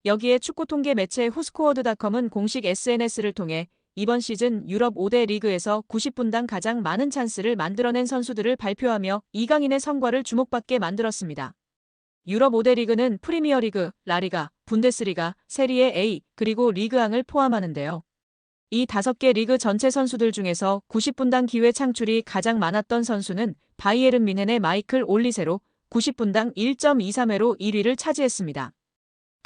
여기에 축구 통계 매체 후스코어드닷컴은 공식 SNS를 통해 이번 시즌 유럽 5대 리그에서 90분당 가장 많은 찬스를 만들어낸 선수들을 발표하며 이강인의 성과를 주목받게 만들었습니다. 유럽 5대 리그는 프리미어리그, 라리가, 분데스리가, 세리에 A, 그리고 리그앙을 포함하는데요. 이 5개 리그 전체 선수들 중에서 90분당 기회 창출이 가장 많았던 선수는 바이에른 뮌헨의 마이클 올리세로 90분당 1.23회로 1위를 차지했습니다.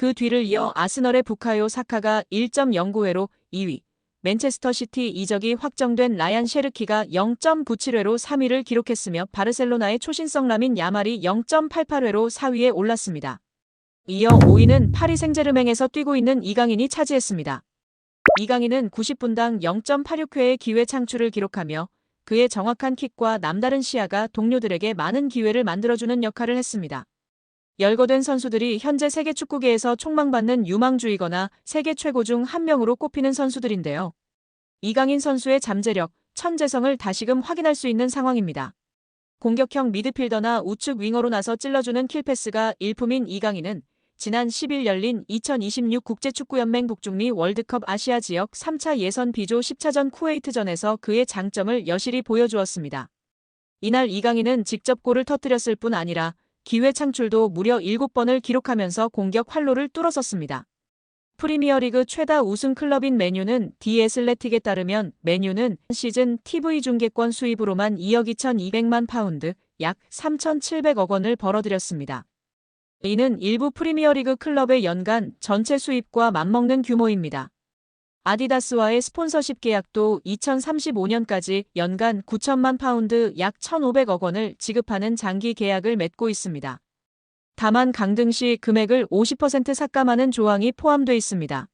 그 뒤를 이어 아스널의 부카요 사카가 1.09회로 2위, 맨체스터 시티 이적이 확정된 라얀 셰르키가 0.97회로 3위를 기록했으며 바르셀로나의 초신성 라민 야말이 0.88회로 4위에 올랐습니다. 이어 5위는 파리 생제르맹에서 뛰고 있는 이강인이 차지했습니다. 이강인은 90분당 0.86회의 기회 창출을 기록하며 그의 정확한 킥과 남다른 시야가 동료들에게 많은 기회를 만들어주는 역할을 했습니다. 열거된 선수들이 현재 세계 축구계에서 촉망받는 유망주이거나 세계 최고 중 한 명으로 꼽히는 선수들인데요. 이강인 선수의 잠재력, 천재성을 다시금 확인할 수 있는 상황입니다. 공격형 미드필더나 우측 윙어로 나서 찔러주는 킬패스가 일품인 이강인은 지난 10일 열린 2026 국제축구연맹 북중미 월드컵 아시아 지역 3차 예선 B조 10차전 쿠웨이트전에서 그의 장점을 여실히 보여주었습니다. 이날 이강인은 직접 골을 터뜨렸을 뿐 아니라 기회 창출도 무려 7번을 기록하면서 공격 활로를 뚫어섰습니다. 프리미어리그 최다 우승 클럽인 맨유는 디 애슬레틱에 따르면 맨유는 시즌 TV 중계권 수입으로만 2억 2,200만 파운드, 약 3,700억 원을 벌어들였습니다. 이는 일부 프리미어리그 클럽의 연간 전체 수입과 맞먹는 규모입니다. 아디다스와의 스폰서십 계약도 2035년까지 연간 9천만 파운드 약 1,500억 원을 지급하는 장기 계약을 맺고 있습니다. 다만 강등 시 금액을 50% 삭감하는 조항이 포함돼 있습니다.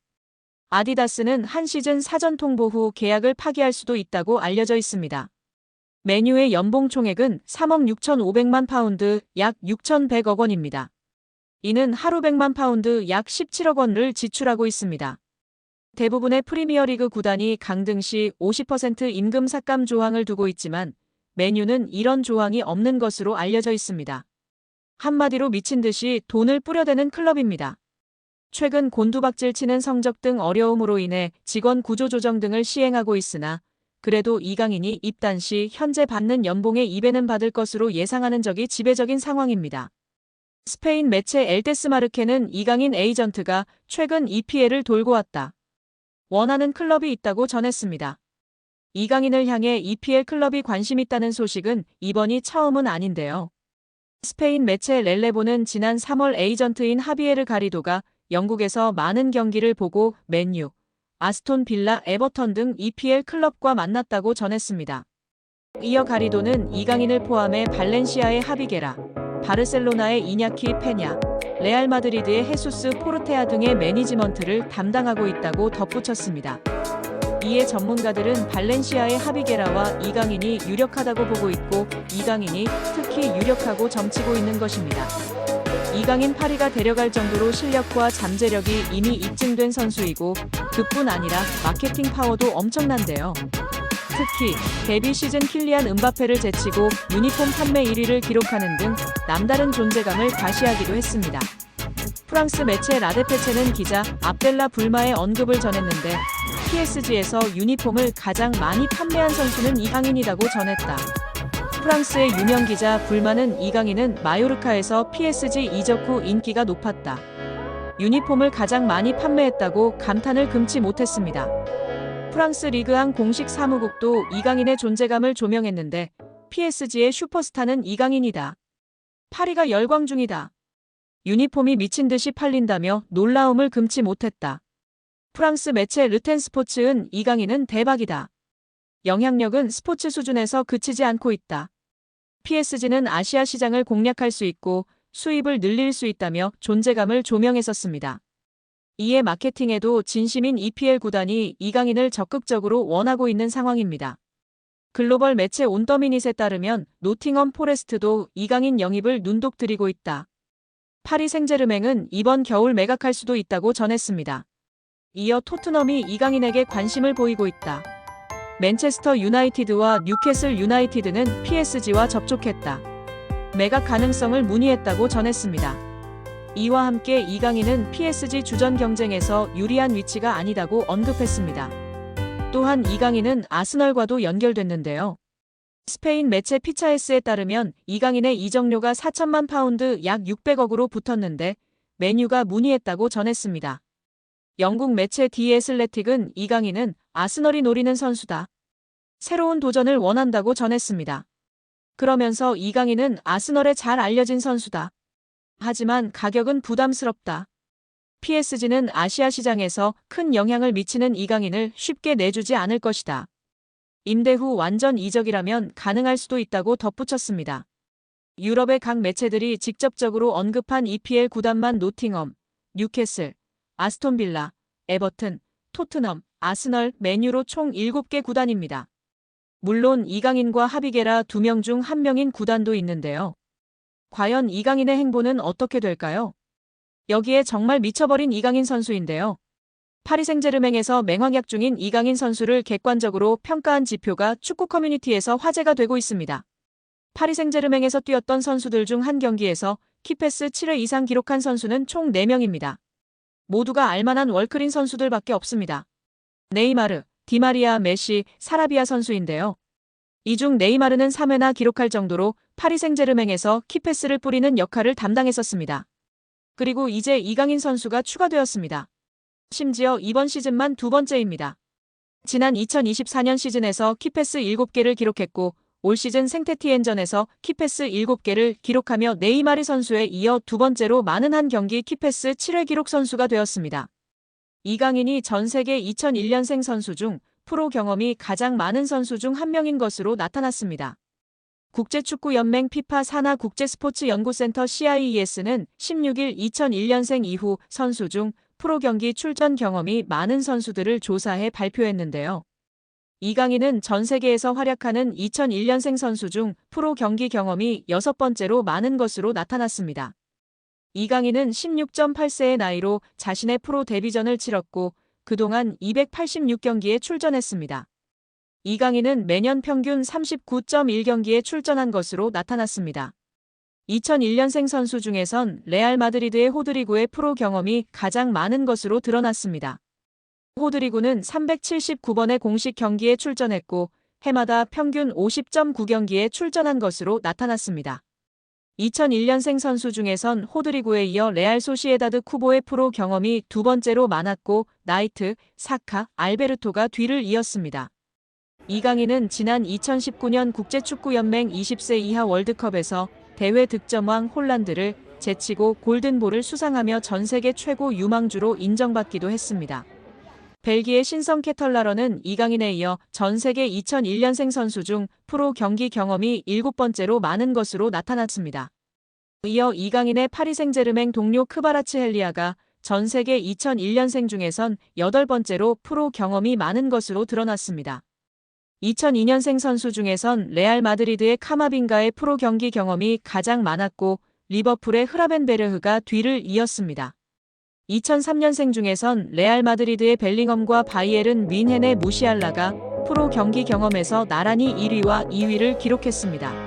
아디다스는 한 시즌 사전 통보 후 계약을 파기할 수도 있다고 알려져 있습니다. 맨유의 연봉 총액은 3억 6,500만 파운드 약 6,100억 원입니다. 이는 하루 100만 파운드 약 17억 원을 지출하고 있습니다. 대부분의 프리미어리그 구단이 강등 시 50% 임금 삭감 조항을 두고 있지만 맨유는 이런 조항이 없는 것으로 알려져 있습니다. 한마디로 미친 듯이 돈을 뿌려대는 클럽입니다. 최근 곤두박질 치는 성적 등 어려움으로 인해 직원 구조 조정 등을 시행하고 있으나 그래도 이강인이 입단 시 현재 받는 연봉의 2배는 받을 것으로 예상하는 적이 지배적인 상황입니다. 스페인 매체 엘데스마르케는 이강인 에이전트가 최근 EPL을 돌고 왔다. 원하는 클럽이 있다고 전했습니다. 이강인을 향해 EPL 클럽이 관심 있다는 소식은 이번이 처음은 아닌데요. 스페인 매체 렐레보는 지난 3월 에이전트인 하비에르 가리도가 영국에서 많은 경기를 보고 맨유, 아스톤 빌라, 에버턴 등 EPL 클럽과 만났다고 전했습니다. 이어 가리도는 이강인을 포함해 발렌시아의 하비게라, 바르셀로나의 이냐키 페냐, 레알 마드리드의 헤수스 포르테아 등의 매니지먼트를 담당하고 있다고 덧붙였습니다. 이에 전문가들은 발렌시아의 하비게라와 이강인이 유력하다고 보고 있고 이강인이 특히 유력하고 점치고 있는 것입니다. 이강인 파리가 데려갈 정도로 실력과 잠재력이 이미 입증된 선수이고 그뿐 아니라 마케팅 파워도 엄청난데요. 특히 데뷔 시즌 킬리안 음바페를 제치고 유니폼 판매 1위를 기록하는 등 남다른 존재감을 과시하기도 했습니다. 프랑스 매체 라데페체는 기자 압델라 불마의 언급을 전했는데 PSG에서 유니폼을 가장 많이 판매한 선수는 이강인이라고 전했다. 프랑스의 유명 기자 불마는 이강인은 마요르카에서 PSG 이적 후 인기가 높았다. 유니폼을 가장 많이 판매했다고 감탄을 금치 못했습니다. 프랑스 리그앙 공식 사무국도 이강인의 존재감을 조명했는데 PSG의 슈퍼스타는 이강인이다. 파리가 열광 중이다. 유니폼이 미친 듯이 팔린다며 놀라움을 금치 못했다. 프랑스 매체 르텐스포츠은 이강인은 대박이다. 영향력은 스포츠 수준에서 그치지 않고 있다. PSG는 아시아 시장을 공략할 수 있고 수입을 늘릴 수 있다며 존재감을 조명했었습니다. 이에 마케팅에도 진심인 EPL 구단이 이강인을 적극적으로 원하고 있는 상황입니다. 글로벌 매체 온더미닛에 따르면 노팅엄 포레스트도 이강인 영입을 눈독 들이고 있다. 파리 생제르맹은 이번 겨울 매각할 수도 있다고 전했습니다. 이어 토트넘이 이강인에게 관심을 보이고 있다. 맨체스터 유나이티드와 뉴캐슬 유나이티드는 PSG와 접촉했다. 매각 가능성을 문의했다고 전했습니다. 이와 함께 이강인은 PSG 주전 경쟁에서 유리한 위치가 아니다고 언급했습니다. 또한 이강인은 아스널과도 연결됐는데요. 스페인 매체 피차에스에 따르면 이강인의 이적료가 4천만 파운드 약 600억으로 붙었는데 맨유가 문의했다고 전했습니다. 영국 매체 디 애슬레틱은 이강인은 아스널이 노리는 선수다. 새로운 도전을 원한다고 전했습니다. 그러면서 이강인은 아스널에 잘 알려진 선수다. 하지만 가격은 부담스럽다. PSG는 아시아 시장에서 큰 영향을 미치는 이강인을 쉽게 내주지 않을 것이다. 임대 후 완전 이적이라면 가능할 수도 있다고 덧붙였습니다. 유럽의 각 매체들이 직접적으로 언급한 EPL 구단만 노팅엄, 뉴캐슬, 아스톤 빌라, 에버튼, 토트넘, 아스널, 맨유로 총 7개 구단입니다. 물론 이강인과 하비게라 2명 중 1명인 구단도 있는데요. 과연 이강인의 행보는 어떻게 될까요? 여기에 정말 미쳐버린 이강인 선수인데요. 파리 생제르맹에서 맹활약 중인 이강인 선수를 객관적으로 평가한 지표가 축구 커뮤니티에서 화제가 되고 있습니다. 파리 생제르맹에서 뛰었던 선수들 중 한 경기에서 키패스 7회 이상 기록한 선수는 총 4명입니다. 모두가 알만한 월클인 선수들밖에 없습니다. 네이마르, 디마리아, 메시, 사라비아 선수인데요. 이 중 네이마르는 3회나 기록할 정도로 파리 생제르맹에서 키패스를 뿌리는 역할을 담당했었습니다. 그리고 이제 이강인 선수가 추가되었습니다. 심지어 이번 시즌만 2번째입니다. 지난 2024년 시즌에서 키패스 7개를 기록했고 올 시즌 생테티엔전에서 키패스 7개를 기록하며 네이마르 선수에 이어 2번째로 많은 한 경기 키패스 7회 기록 선수가 되었습니다. 이강인이 전 세계 2001년생 선수 중 프로 경험이 가장 많은 선수 중 한 명인 것으로 나타났습니다. 국제축구연맹 FIFA 산하 국제스포츠연구센터 CIES는 16일 2001년생 이후 선수 중 프로 경기 출전 경험이 많은 선수들을 조사해 발표했는데요. 이강인은 전 세계에서 활약하는 2001년생 선수 중 프로 경기 경험이 6번째로 많은 것으로 나타났습니다. 이강인은 16.8세의 나이로 자신의 프로 데뷔전을 치렀고 그동안 286경기에 출전했습니다. 이강인은 매년 평균 39.1경기에 출전한 것으로 나타났습니다. 2001년생 선수 중에선 레알 마드리드의 호드리고의 프로 경험이 가장 많은 것으로 드러났습니다. 호드리고는 379번의 공식 경기에 출전했고 해마다 평균 50.9경기에 출전한 것으로 나타났습니다. 2001년생 선수 중에선 호드리고에 이어 레알 소시에다드 쿠보의 프로 경험이 2번째로 많았고 나이트, 사카, 알베르토가 뒤를 이었습니다. 이강인은 지난 2019년 국제축구연맹 20세 이하 월드컵에서 대회 득점왕 홀란드를 제치고 골든볼을 수상하며 전 세계 최고 유망주로 인정받기도 했습니다. 벨기에 신성 케털라러는 이강인에 이어 전 세계 2001년생 선수 중 프로 경기 경험이 7번째로 많은 것으로 나타났습니다. 이어 이강인의 파리 생제르맹 동료 크바라츠헬리아가 전 세계 2001년생 중에선 8번째로 프로 경험이 많은 것으로 드러났습니다. 2002년생 선수 중에선 레알 마드리드의 카마빙가의 프로 경기 경험이 가장 많았고 리버풀의 흐라벤베르흐가 뒤를 이었습니다. 2003년생 중에선 레알 마드리드의 벨링엄과 바이에른 뮌헨의 무시알라가 프로 경기 경험에서 나란히 1위와 2위를 기록했습니다.